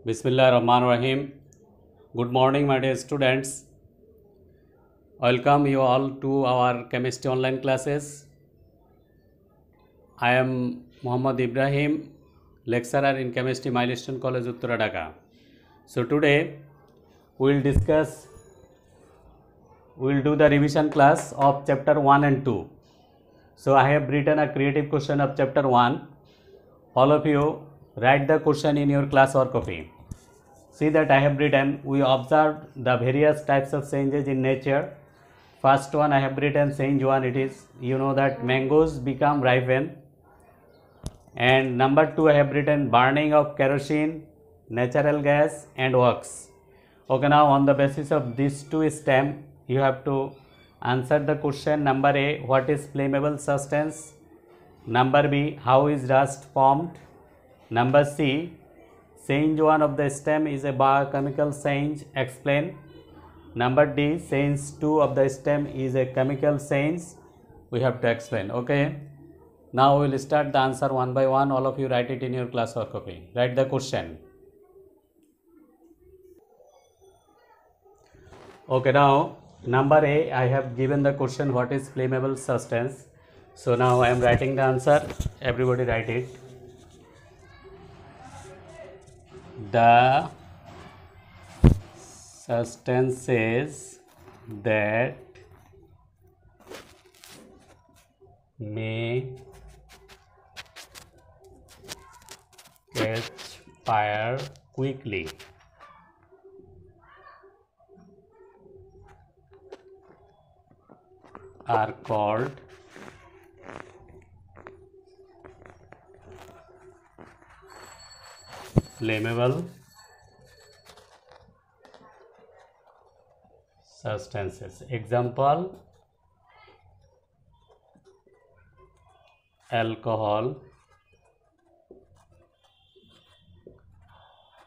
Bismillahirrahmanirrahim. Good morning, my dear students. Welcome you all to our chemistry online classes. I am Muhammad Ibrahim, lecturer in chemistry, Milestone College, Uttara Dhaka. So today we will do the revision class of chapter 1 and 2. So I have written a creative question of chapter 1. All of you write the question in your class or copy. See that I have written, we observed the various types of changes in nature. First one I have written change 1, it is, you know that mangoes become ripen. And number 2 I have written burning of kerosene, natural gas and wax. Okay, now on the basis of these two stems, you have to answer the question. Number A, what is flammable substance? Number B, how is rust formed? Number C, change 1 of the stem is a biochemical change, explain. Number D, change 2 of the stem is a chemical change, we have to explain. Okay, now we will start the answer one by one. All of you write it in your class or copy. Write the question. Okay, now number A, I have given the question, what is flammable substance? So now I am writing the answer. Everybody write it. The substances that may catch fire quickly are called flammable substances. Example, alcohol,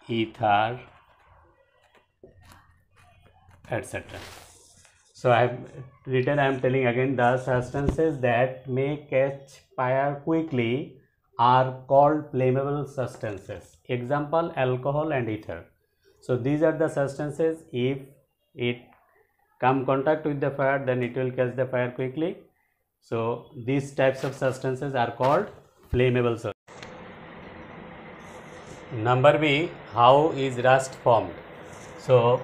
ether, etc. So I have written, I am telling again, the substances that may catch fire quickly are called flammable substances. Example, alcohol and ether. So these are the substances, if it come contact with the fire, then it will catch the fire quickly. So these types of substances are called flammable substances. Number B, how is rust formed? So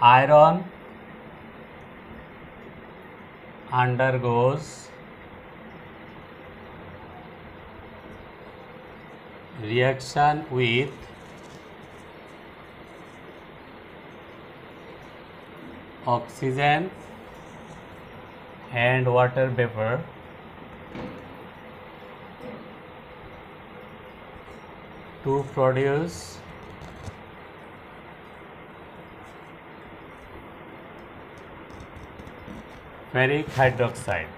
iron undergoes reaction with oxygen and water vapor to produce ferric hydroxide.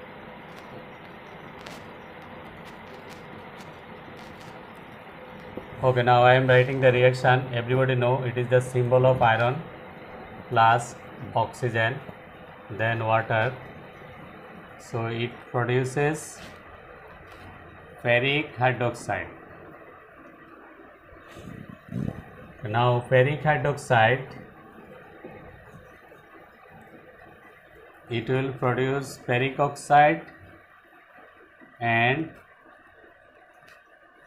Okay, now I am writing the reaction. Everybody know it is the symbol of iron plus oxygen then water. So it produces ferric hydroxide. Now ferric hydroxide, it will produce ferric oxide and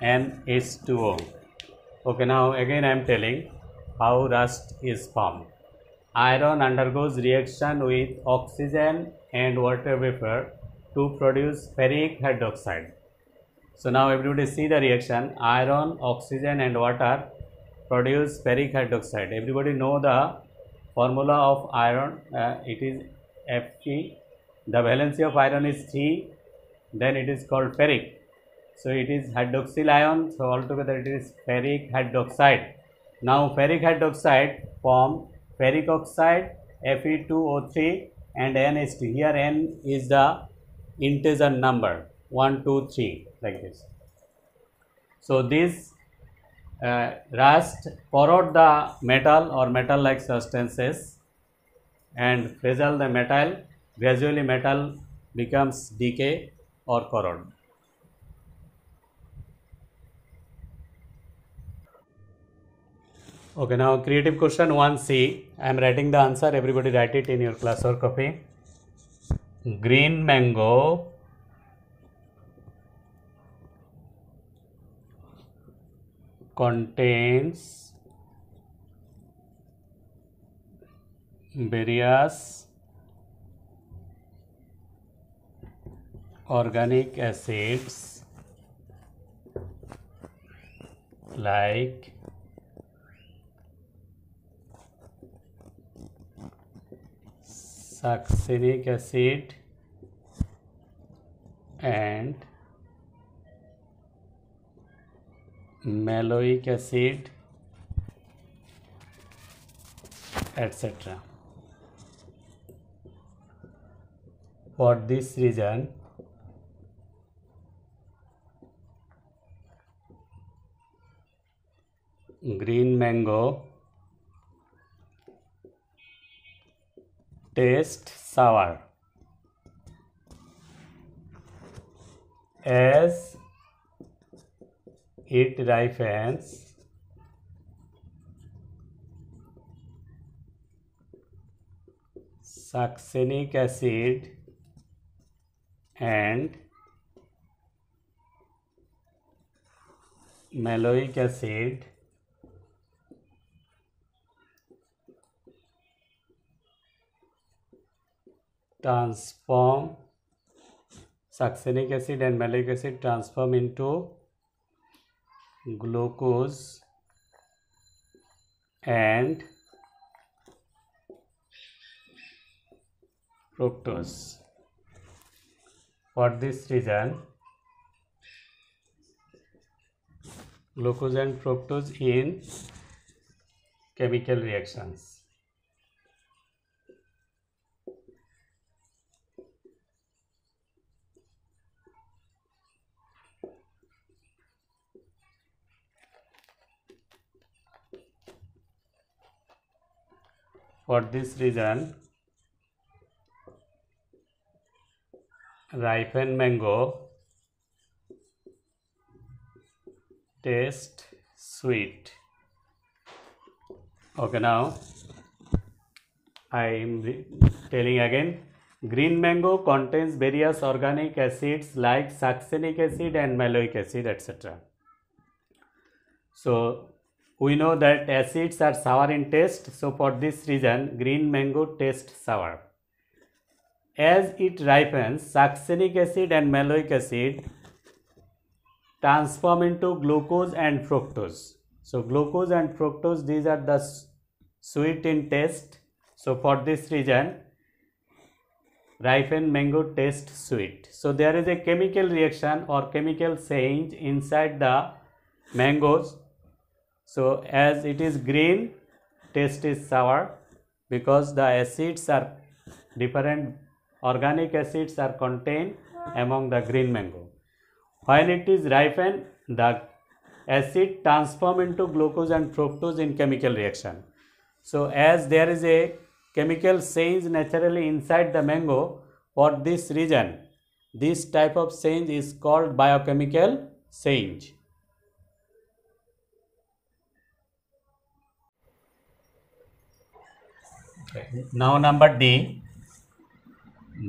NH2O. Okay, now again I am telling how rust is formed. Iron undergoes reaction with oxygen and water vapor to produce ferric hydroxide. So now everybody see the reaction. Iron, oxygen and water produce ferric hydroxide. Everybody know the formula of iron. It is Fe. The valency of iron is 3. Then it is called ferric. So it is hydroxyl ion. So altogether it is ferric hydroxide. Now ferric hydroxide form ferric oxide, Fe2O3 and NH2. Here N is the integer number 1, 2, 3 like this. So this rust corrode the metal or metal like substances and frazzle the metal. Gradually metal becomes decay or corrode. Okay, now creative question 1C. I am writing the answer. Everybody write it in your class or copy. Green mango contains various organic acids like succinic acid and maloic acid, etc. For this reason, green mango tastes sour as it ripens. Succinic acid and maloic acid transform into glucose and fructose. For this reason, glucose and fructose in chemical reactions. For this reason, ripened mango tastes sweet. Okay, now I am telling again. Green mango contains various organic acids like succinic acid and maloic acid, etc. So we know that acids are sour in taste. So for this reason, green mango tastes sour. As it ripens, succinic acid and maloic acid transform into glucose and fructose. So glucose and fructose, these are the sweet in taste. So for this reason, ripened mango tastes sweet. So there is a chemical reaction or chemical change inside the mangoes. So as it is green, taste is sour because the acids are different, organic acids are contained among the green mango. When it is ripened, the acid transform into glucose and fructose in chemical reaction. So as there is a chemical change naturally inside the mango, for this reason, this type of change is called biochemical change. Okay. Now number D,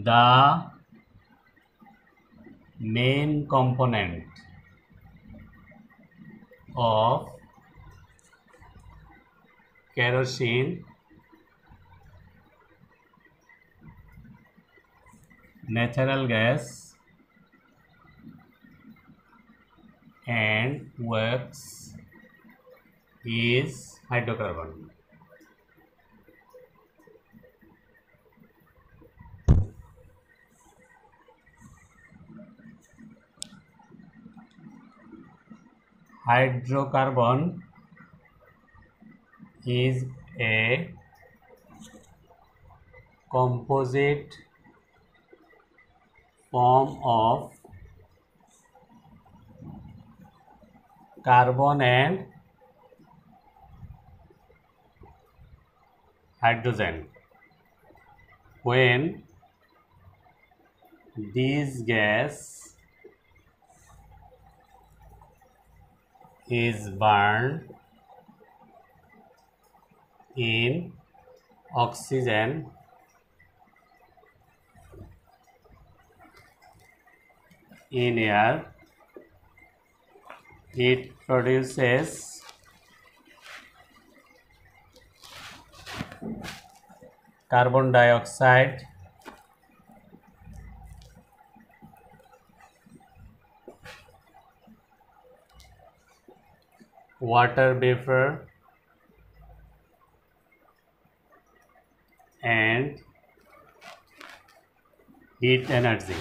the main component of kerosene, natural gas and wax is hydrocarbon. Hydrocarbon is a composite form of carbon and hydrogen. When this gas is burned, in oxygen in air, it produces carbon dioxide, water vapor, and heat energy.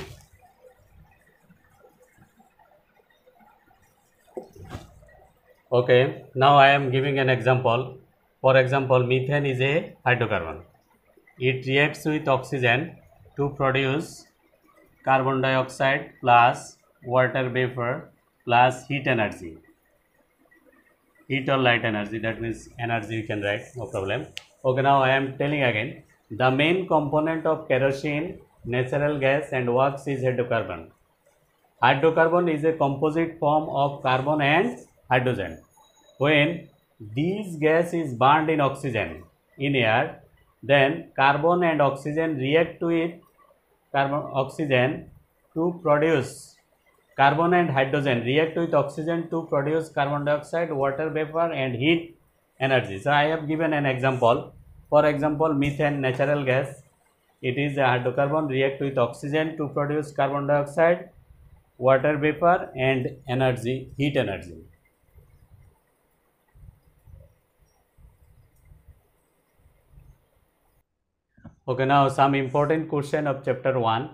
Okay, now I am giving an example. For example, methane is a hydrocarbon. It reacts with oxygen to produce carbon dioxide plus water vapor plus heat energy. Heat or light energy, that means energy you can write, no problem. Okay, now I am telling again. The main component of kerosene, natural gas and wax is hydrocarbon. Hydrocarbon is a composite form of carbon and hydrogen. When these gas is burned in oxygen in air, then carbon and oxygen react with oxygen to produce carbon and hydrogen react with oxygen to produce carbon dioxide, water vapor and heat energy. So I have given an example. For example, methane, natural gas, it is a hydrocarbon react with oxygen to produce carbon dioxide, water vapor and energy, heat energy. Okay, now some important question of chapter 1,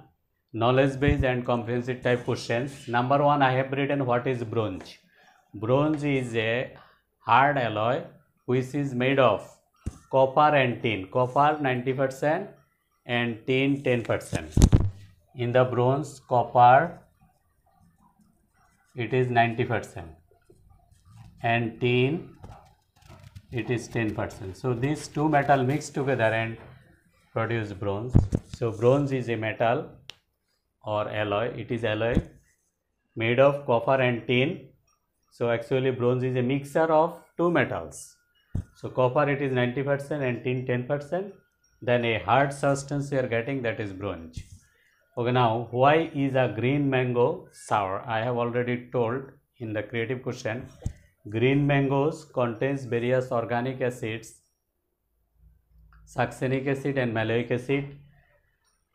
knowledge based and comprehensive type questions. Number 1, I have written what is bronze. Bronze is a hard alloy which is made of copper and tin. Copper 90% and tin 10%. In the bronze, copper it is 90% and tin it is 10%. So these two metal mixed together and produce bronze. So bronze is a metal or alloy. It is alloy made of copper and tin. So actually bronze is a mixture of two metals. So copper it is 90% and tin 10%. Then a hard substance we are getting, that is bronze. Okay, now why is a green mango sour? I have already told in the creative question. Green mangoes contains various organic acids, succinic acid and maloic acid.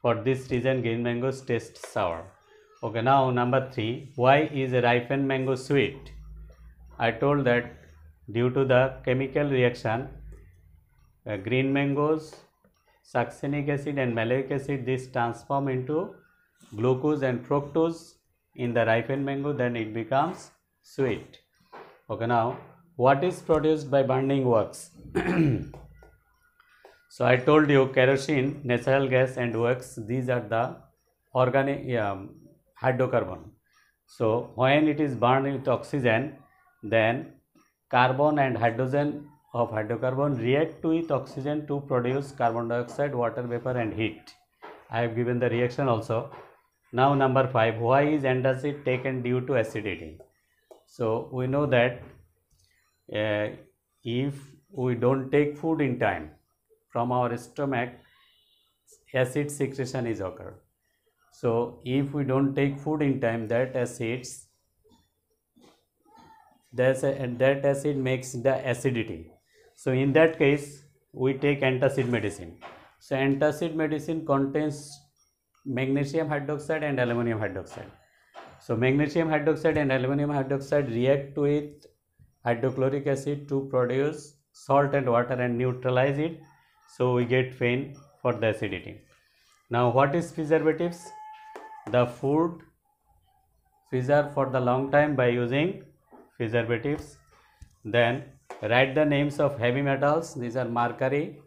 For this reason green mangoes taste sour. Okay, now number 3, why is a ripened mango sweet? I told that due to the chemical reaction, green mangoes, succinic acid and maloic acid, this transform into glucose and fructose in the ripened mango, then it becomes sweet. Okay, now what is produced by burning wax? So I told you kerosene, natural gas and wax, these are the organic hydrocarbon. So when it is burned with oxygen, then carbon and hydrogen of hydrocarbon react with oxygen to produce carbon dioxide, water vapor and heat. I have given the reaction also. Now number 5, why is antacid taken due to acidity? So we know that if we don't take food in time, from our stomach acid secretion is occur. So if we don't take food in time, that acid makes the acidity. So in that case we take antacid medicine. So antacid medicine contains magnesium hydroxide and aluminum hydroxide. So magnesium hydroxide and aluminum hydroxide react with hydrochloric acid to produce salt and water and neutralize it. So we get faint for the acidity. Now what is preservatives? The food preserved for the long time by using preservatives. Then write the names of heavy metals. These are mercury,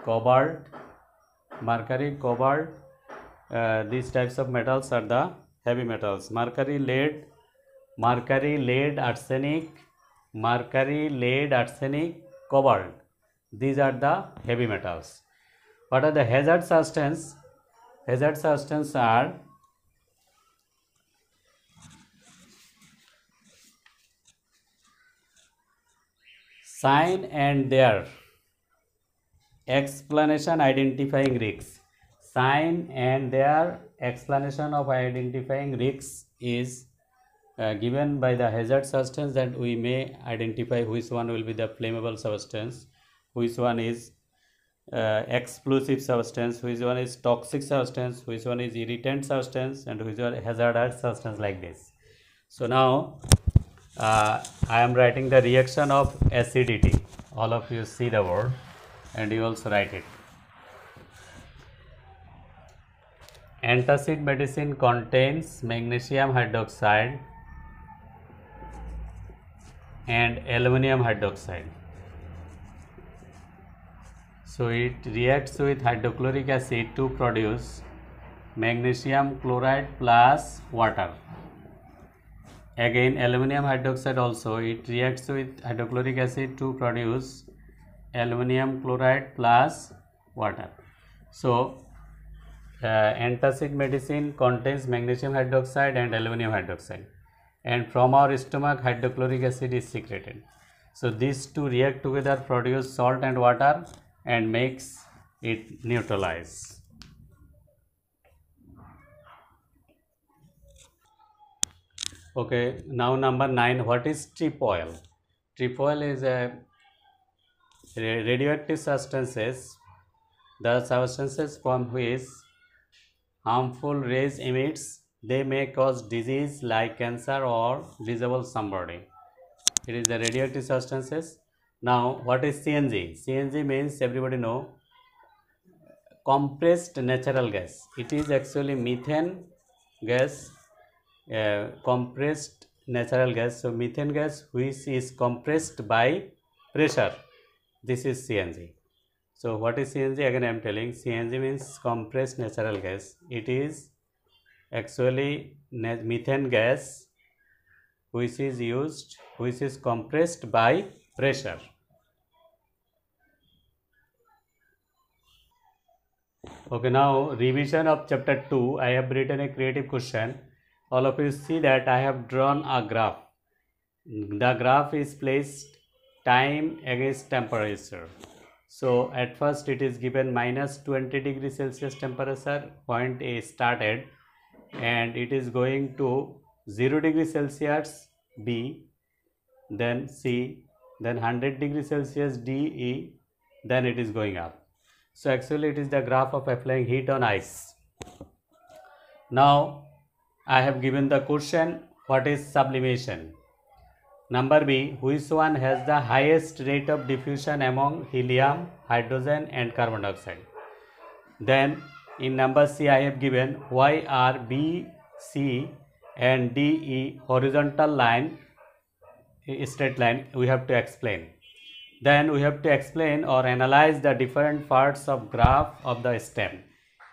cobalt. These types of metals are the heavy metals. Mercury, lead, arsenic, cobalt. These are the heavy metals. What are the hazard substances? Hazard substances are cyan and their explanation identifying risks. Sign and their explanation of identifying risks is given by the hazard substance, that we may identify which one will be the flammable substance, which one is explosive substance, which one is toxic substance, which one is irritant substance, and which one hazardous substance, like this. So now I am writing the reaction of acidity. All of you see the word and you also write it. Antacid medicine contains magnesium hydroxide and aluminum hydroxide. So it reacts with hydrochloric acid to produce magnesium chloride plus water. Again, aluminum hydroxide also, it reacts with hydrochloric acid to produce aluminum chloride plus water. So antacid medicine contains magnesium hydroxide and aluminum hydroxide, and from our stomach hydrochloric acid is secreted. So these two react together, produce salt and water, and makes it neutralize. Okay, now number 9, what is trip oil? Trip oil is a radioactive substances, the substances from which harmful rays emits. They may cause disease like cancer or disable somebody. It is the radioactive substances. Now what is CNG? CNG means, everybody know, compressed natural gas. It is actually methane gas, compressed natural gas. So methane gas which is compressed by pressure, this is CNG. So what is CNG? Again I am telling, CNG means compressed natural gas. It is actually methane gas which is used, which is compressed by pressure. Okay, now revision of chapter 2. I have written a creative question. All of you see that I have drawn a graph. The graph is placed time against temperature. So at first it is given minus 20 degrees Celsius temperature, point A started, and it is going to 0 degrees Celsius B, then C, then 100 degrees Celsius D, E, then it is going up. So actually it is the graph of applying heat on ice. Now I have given the question, what is sublimation? Number B, which one has the highest rate of diffusion among helium, hydrogen and carbon dioxide? Then in number C I have given, why are B, C and D, E horizontal line, straight line? We have to explain. Then we have to explain or analyze the different parts of graph of the stem.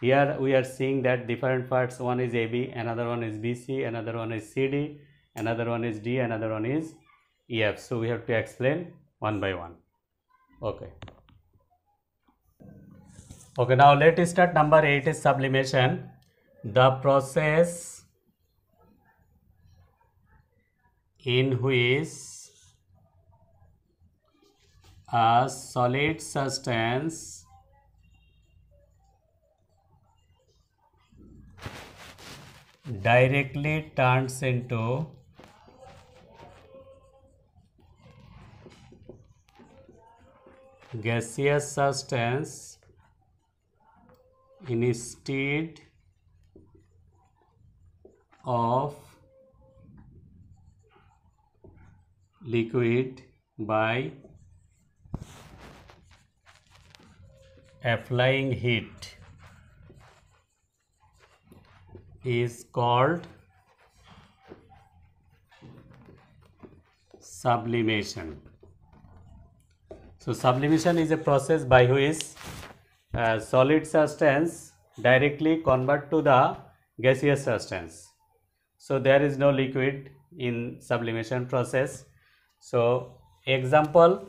Here we are seeing that different parts, one is AB, another one is BC, another one is CD, another one is D, another one is EF. So we have to explain one by one. Okay. Okay, now let us start. Number 8 is sublimation. The process in which a solid substance directly turns into gaseous substance instead of liquid by applying heat is called sublimation. So sublimation is a process by which solid substance directly convert to the gaseous substance. So there is no liquid in sublimation process. So example,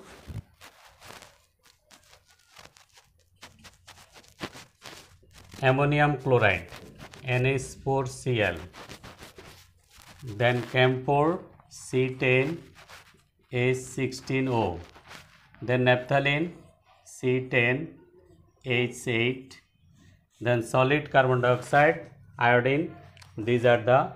ammonium chloride NH4Cl, then camphor C10H16O, then naphthalene C10 H8, then solid carbon dioxide, iodine. These are the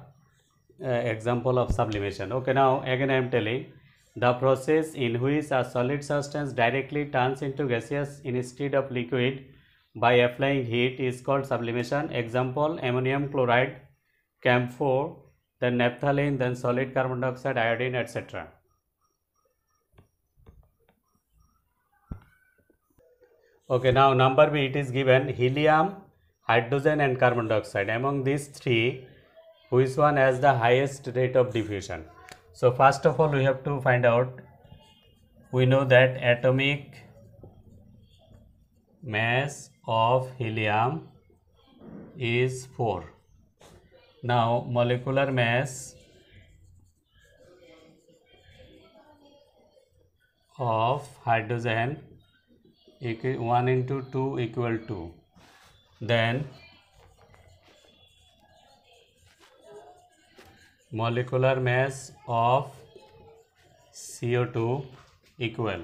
example of sublimation. Okay, now again I am telling the process in which a solid substance directly turns into gaseous instead of liquid by applying heat is called sublimation. Example: ammonium chloride, camphor, then naphthalene, then solid carbon dioxide, iodine, etc. Okay, now number B, it is given helium, hydrogen and carbon dioxide. Among these three, which one has the highest rate of diffusion? So first of all we have to find out, we know that atomic mass of helium is 4. Now molecular mass of hydrogen 1 into 2 equal to, then molecular mass of CO2 equal,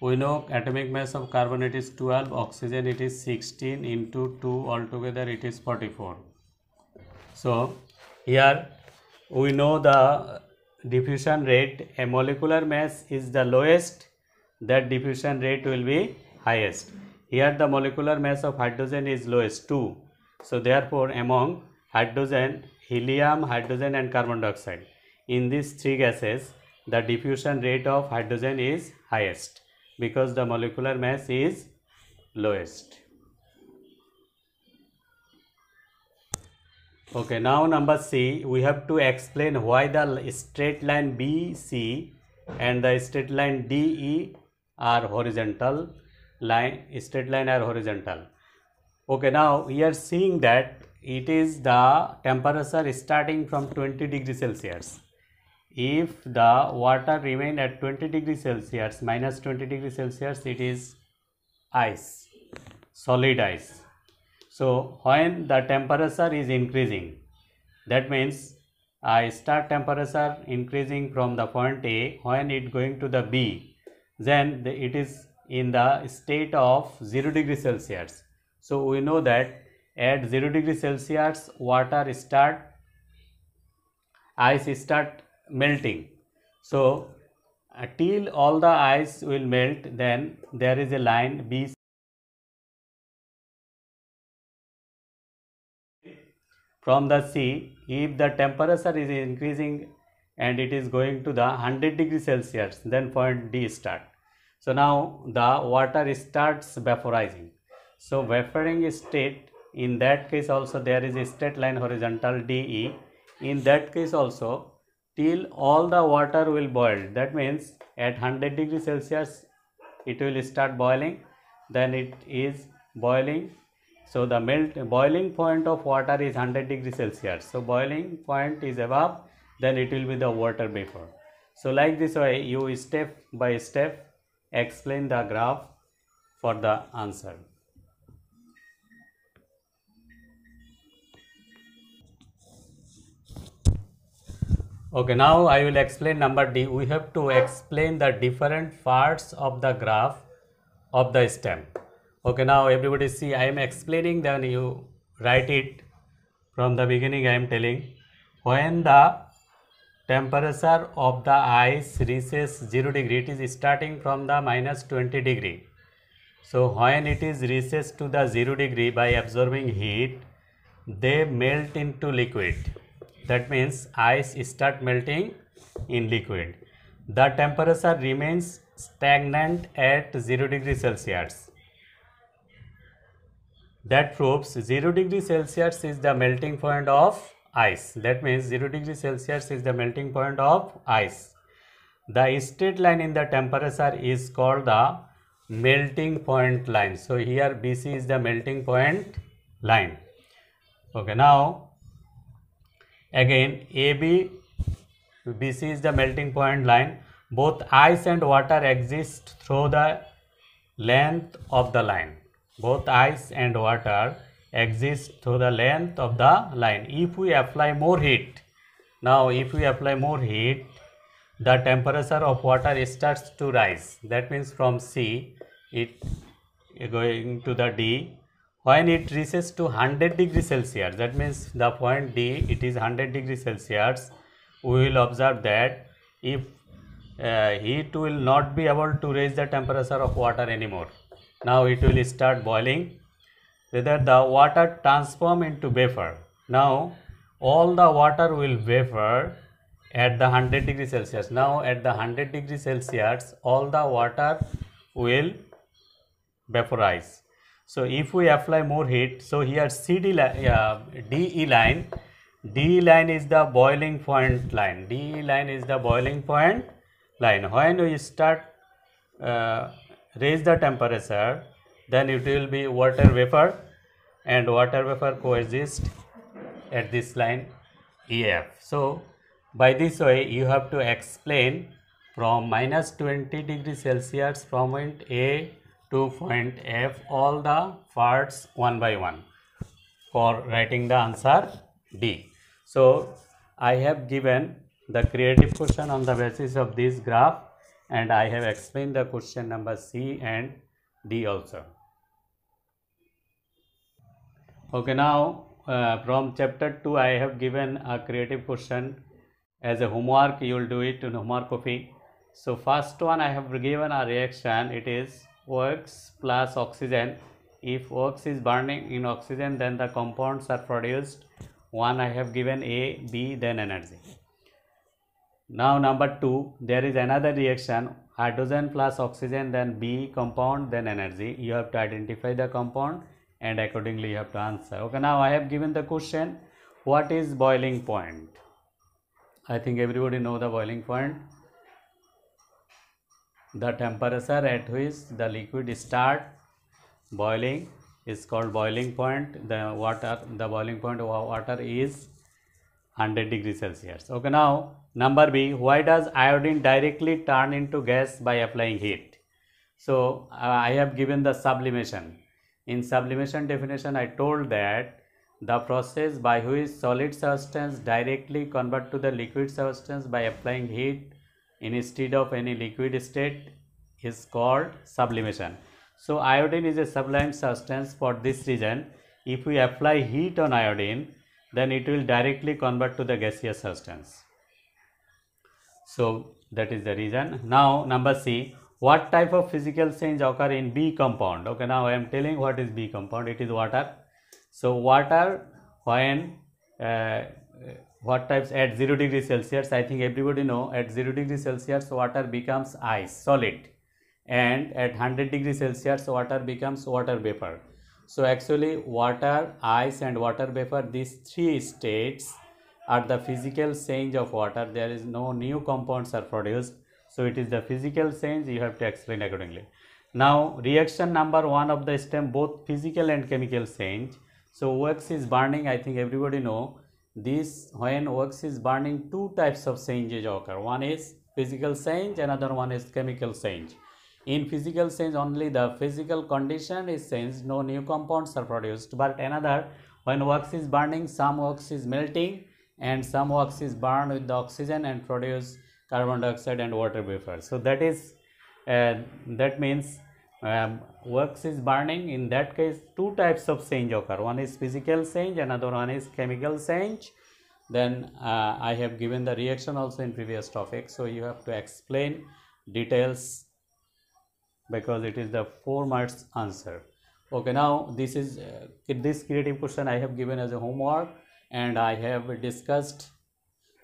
we know atomic mass of carbon it is 12, oxygen it is 16, into 2 altogether it is 44. So here we know the diffusion rate, a molecular mass is the lowest, that diffusion rate will be highest. Here the molecular mass of hydrogen is lowest 2. So therefore among hydrogen, helium, hydrogen and carbon dioxide, in these three gases the diffusion rate of hydrogen is highest because the molecular mass is lowest. Okay, now number C, we have to explain why the straight line BC and the straight line DE are horizontal straight line are horizontal. Okay, now we are seeing that it is the temperature starting from 20 degrees Celsius. If the water remain at 20 degrees Celsius, minus 20 degrees Celsius, it is ice, solid ice. So when the temperature is increasing, that means I start temperature increasing from the point A, when it going to the B, then it is in the state of 0 degrees Celsius. So we know that at 0 degrees Celsius ice start melting. So till all the ice will melt, then there is a line B from the sea. If the temperature is increasing and it is going to the 100 degrees Celsius, then point D start. So now the water starts vaporizing. So vaporizing state, in that case also there is a straight line horizontal DE. In that case also, till all the water will boil, that means at 100 degrees Celsius it will start boiling, then it is boiling. So the boiling point of water is 100 degrees Celsius. So boiling point is above, then it will be the water vapor. So like this way you step by step explain the graph for the answer. Okay, now I will explain number D. We have to explain the different parts of the graph of the stem. Okay, now everybody see, I am explaining, then you write it from the beginning. I am telling, when the temperature of the ice reaches 0 degree, it is starting from the minus 20 degree. So when it is reaches to the 0 degree, by absorbing heat, they melt into liquid. That means ice start melting in liquid. The temperature remains stagnant at 0 degree Celsius. That proves 0 degree Celsius is the melting point of ice. That means 0 degree Celsius is the melting point of ice. The straight line in the temperature is called the melting point line. So here BC is the melting point line. Okay, now again AB, BC is the melting point line. Both ice and water exist through the length of the line. Both ice and water exist through the length of the line. If we apply more heat, now if we apply more heat, the temperature of water starts to rise. That means from C, it going to the D. When it reaches to 100 degrees Celsius, that means the point D, it is 100 degrees Celsius, we will observe that if heat will not be able to raise the temperature of water anymore. Now it will start boiling. Whether the water transform into vapor. Now all the water will vapor at the 100 degrees Celsius. Now at the 100 degrees Celsius, all the water will vaporize. So if we apply more heat, so here DE line is the boiling point line. DE line is the boiling point line. When we start raise the temperature, then it will be water vapor, and water vapor coexist at this line EF. So by this way you have to explain from minus 20 degrees Celsius from point A to point F all the parts one by one for writing the answer D. So I have given the creative question on the basis of this graph, and I have explained the question number C and D also. Okay, now from chapter 2 I have given a creative question as a homework. You will do it in homework copy. So first one, I have given a reaction. It is wax plus oxygen. If wax is burning in oxygen, then the compounds are produced. One I have given A, B, then energy. Now number 2, there is another reaction, hydrogen plus oxygen, then B compound, then energy. You have to identify the compound and accordingly you have to answer. Okay, now I have given the question, what is boiling point? I think everybody know the boiling point. The temperature at which the liquid start boiling is called boiling point. The boiling point of water is 100 degrees Celsius. Okay, now number B, why does iodine directly turn into gas by applying heat? So I have given the sublimation. In sublimation definition, I told that the process by which solid substance directly convert to the liquid substance by applying heat instead of any liquid state is called sublimation. So iodine is a sublime substance. For this reason, if we apply heat on iodine, then it will directly convert to the gaseous substance. So that is the reason. Now number C, what type of physical change occur in B compound? Okay, now I am telling what is B compound. It is water. So water, when what types at 0 degrees Celsius, I think everybody know at 0 degrees Celsius water becomes ice, solid, and at 100 degrees Celsius water becomes water vapor. So actually water, ice and water vapor, these three states are the physical change of water. There is no new compounds are produced. So it is the physical change, you have to explain accordingly. Now reaction number 1 of the STEM, both physical and chemical change. So wax is burning, I think everybody know this. When wax is burning, two types of changes occur. One is physical change, another one is chemical change. In physical change, only the physical condition is changed, no new compounds are produced. But another, when wax is burning, some wax is melting and some wax is burned with the oxygen and produce carbon dioxide and water vapor. So that is that means wax is burning. In that case, two types of change occur. One is physical change, another one is chemical change. Then I have given the reaction also in previous topic. So you have to explain details because it is the 4 marks answer. Okay, now this is this creative question I have given as a homework, and I have discussed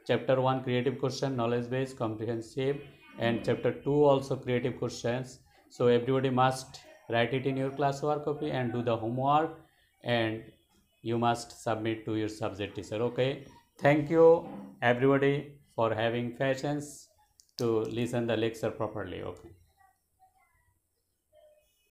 chapter 1 creative question, knowledge base, comprehensive, and chapter 2 also creative questions. So everybody must write it in your classwork copy and do the homework, and you must submit to your subject teacher. Okay, thank you everybody for having patience to listen the lecture properly. Okay.